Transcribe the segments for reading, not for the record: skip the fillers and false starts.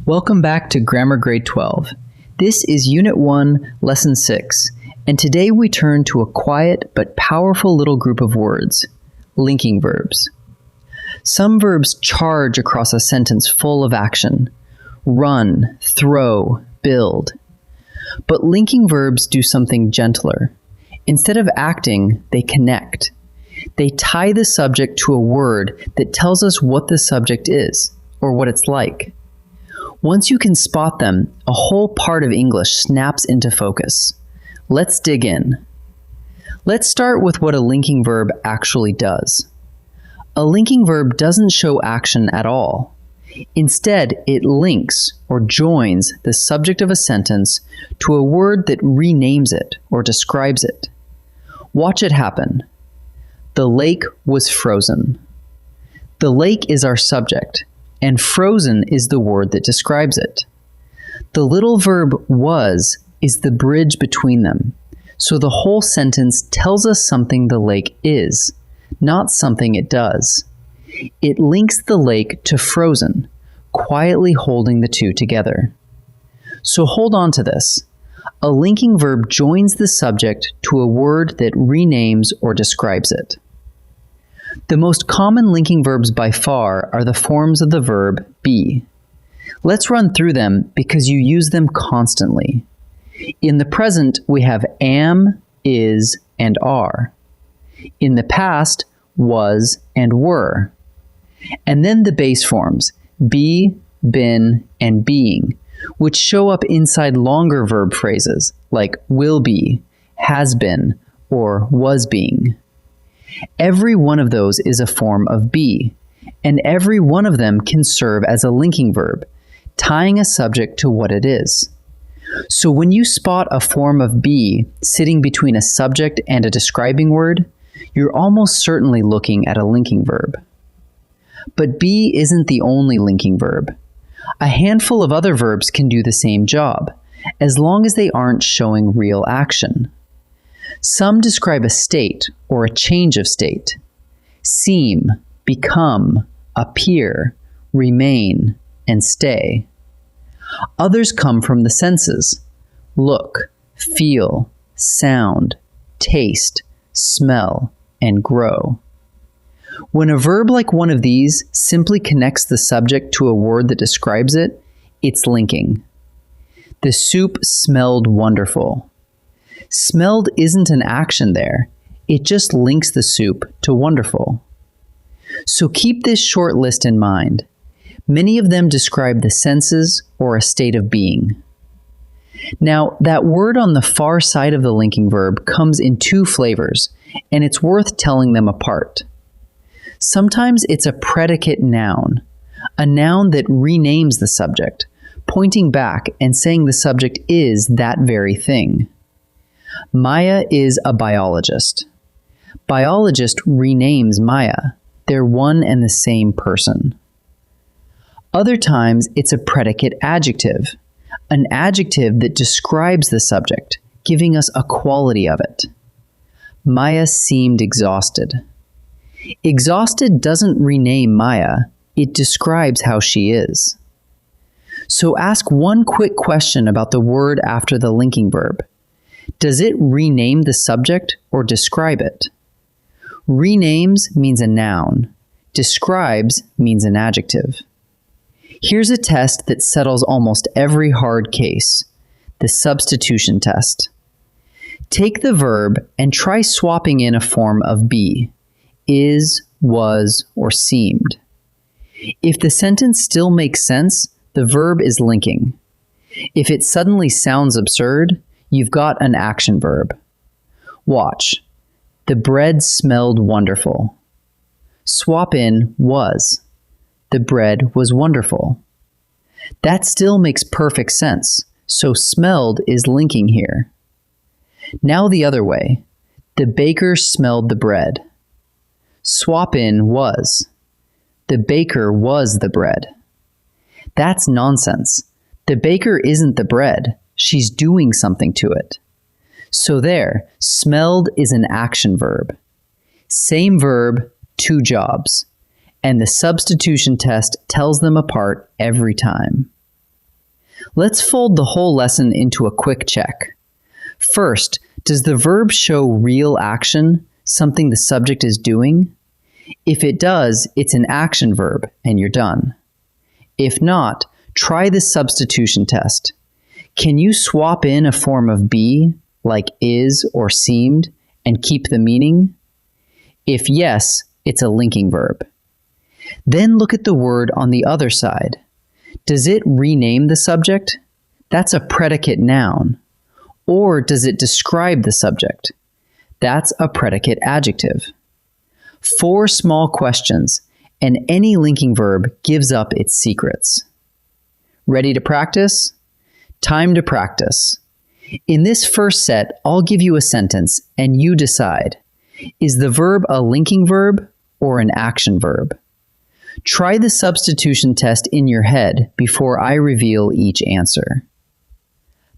Welcome back to Grammar Grade 12. This is Unit 1, Lesson 6, and today we turn to a quiet but powerful little group of words, linking verbs. Some verbs charge across a sentence full of action: run, throw, build. But linking verbs do something gentler. Instead of acting, they connect. They tie the subject to a word that tells us what the subject is, or what it's like. Once you can spot them, a whole part of English snaps into focus. Let's dig in. Let's start with what a linking verb actually does. A linking verb doesn't show action at all. Instead, it links or joins the subject of a sentence to a word that renames it or describes it. Watch it happen. The lake was frozen. The lake is our subject, and frozen is the word that describes it. The little verb was is the bridge between them, so the whole sentence tells us something the lake is, not something it does. It links the lake to frozen, quietly holding the two together. So hold on to this. A linking verb joins the subject to a word that renames or describes it. The most common linking verbs by far are the forms of the verb be. Let's run through them because you use them constantly. In the present, we have am, is, and are. In the past, was, and were. And then the base forms, be, been, and being, which show up inside longer verb phrases like will be, has been, or was being. Every one of those is a form of be, and every one of them can serve as a linking verb, tying a subject to what it is. So when you spot a form of be sitting between a subject and a describing word, you're almost certainly looking at a linking verb. But be isn't the only linking verb. A handful of other verbs can do the same job, as long as they aren't showing real action. Some describe a state or a change of state. Seem, become, appear, remain, and stay. Others come from the senses: look, feel, sound, taste, smell, and grow. When a verb like one of these simply connects the subject to a word that describes it, it's linking. The soup smelled wonderful. Smelled isn't an action there. It just links the soup to wonderful. So keep this short list in mind. Many of them describe the senses or a state of being. Now, that word on the far side of the linking verb comes in two flavors, and it's worth telling them apart. Sometimes it's a predicate noun, a noun that renames the subject, pointing back and saying the subject is that very thing. Maya is a biologist. Biologist renames Maya. They're one and the same person. Other times it's a predicate adjective, an adjective that describes the subject, giving us a quality of it. Maya seemed exhausted. Exhausted doesn't rename Maya, it describes how she is. So ask one quick question about the word after the linking verb. Does it rename the subject or describe it? Renames means a noun. Describes means an adjective. Here's a test that settles almost every hard case, the substitution test. Take the verb and try swapping in a form of be, is, was, or seemed. If the sentence still makes sense, the verb is linking. If it suddenly sounds absurd, you've got an action verb. Watch. The bread smelled wonderful. Swap in was. The bread was wonderful. That still makes perfect sense, so smelled is linking here. Now the other way. The baker smelled the bread. Swap in was. The baker was the bread. That's nonsense. The baker isn't the bread. She's doing something to it. So there, smelled is an action verb. Same verb, two jobs. And the substitution test tells them apart every time. Let's fold the whole lesson into a quick check. First, does the verb show real action, something the subject is doing? If it does, it's an action verb, and you're done. If not, try the substitution test. Can you swap in a form of be, like is or seemed, and keep the meaning? If yes, it's a linking verb. Then look at the word on the other side. Does it rename the subject? That's a predicate noun. Or does it describe the subject? That's a predicate adjective. 4 small questions, and any linking verb gives up its secrets. Ready to practice? Time to practice. In this first set, I'll give you a sentence, and you decide. Is the verb a linking verb or an action verb? Try the substitution test in your head before I reveal each answer.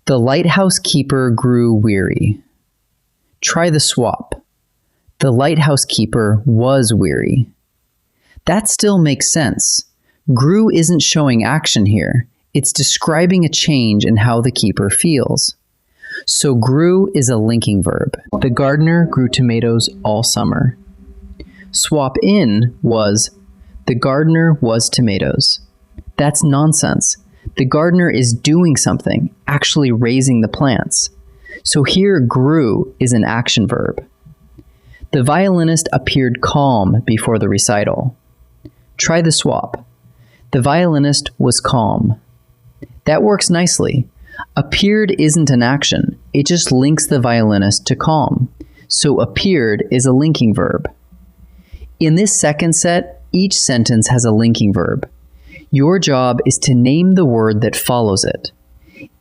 The lighthouse keeper grew weary. Try the swap. The lighthouse keeper was weary. That still makes sense. Grew isn't showing action here. It's describing a change in how the keeper feels. So grew is a linking verb. The gardener grew tomatoes all summer. Swap in was the gardener was tomatoes. That's nonsense. The gardener is doing something, actually raising the plants. So here grew is an action verb. The violinist appeared calm before the recital. Try the swap. The violinist was calm. That works nicely. Appeared isn't an action. It just links the violinist to calm. So appeared is a linking verb. In this second set, each sentence has a linking verb. Your job is to name the word that follows it.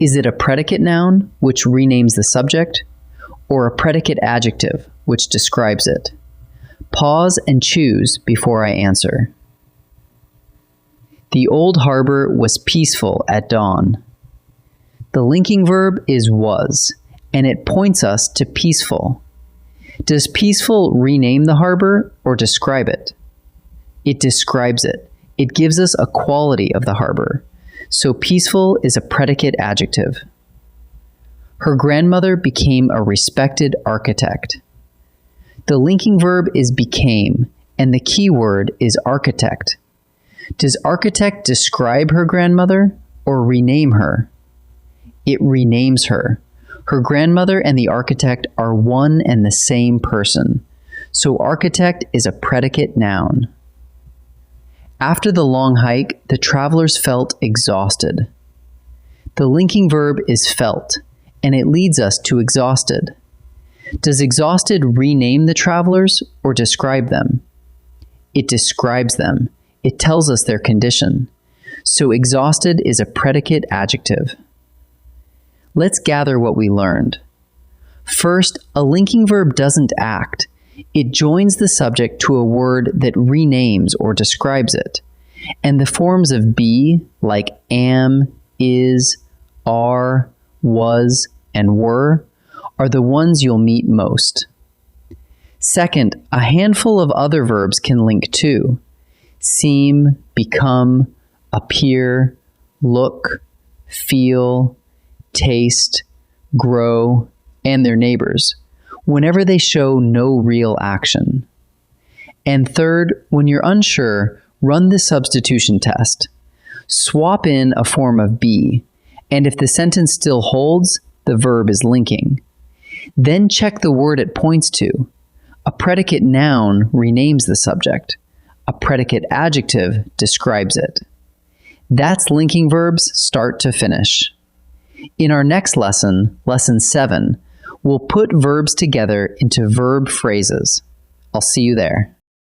Is it a predicate noun, which renames the subject, or a predicate adjective, which describes it? Pause and choose before I answer. The old harbor was peaceful at dawn. The linking verb is was, and it points us to peaceful. Does peaceful rename the harbor or describe it? It describes it. It gives us a quality of the harbor. So peaceful is a predicate adjective. Her grandmother became a respected architect. The linking verb is became, and the key word is architect. Does architect describe her grandmother or rename her? It renames her. Her grandmother and the architect are one and the same person. So architect is a predicate noun. After the long hike, the travelers felt exhausted. The linking verb is felt, and it leads us to exhausted. Does exhausted rename the travelers or describe them? It describes them. It tells us their condition. So exhausted is a predicate adjective. Let's gather what we learned. First, a linking verb doesn't act. It joins the subject to a word that renames or describes it. And the forms of be, like am, is, are, was, and were, are the ones you'll meet most. Second, a handful of other verbs can link too. Seem, become, appear, look, feel, taste, grow, and their neighbors, whenever they show no real action. And third, when you're unsure, run the substitution test. Swap in a form of be, and if the sentence still holds, the verb is linking. Then check the word it points to. A predicate noun renames the subject. A predicate adjective describes it. That's linking verbs start to finish. In our next lesson, lesson 7, we'll put verbs together into verb phrases. I'll see you there.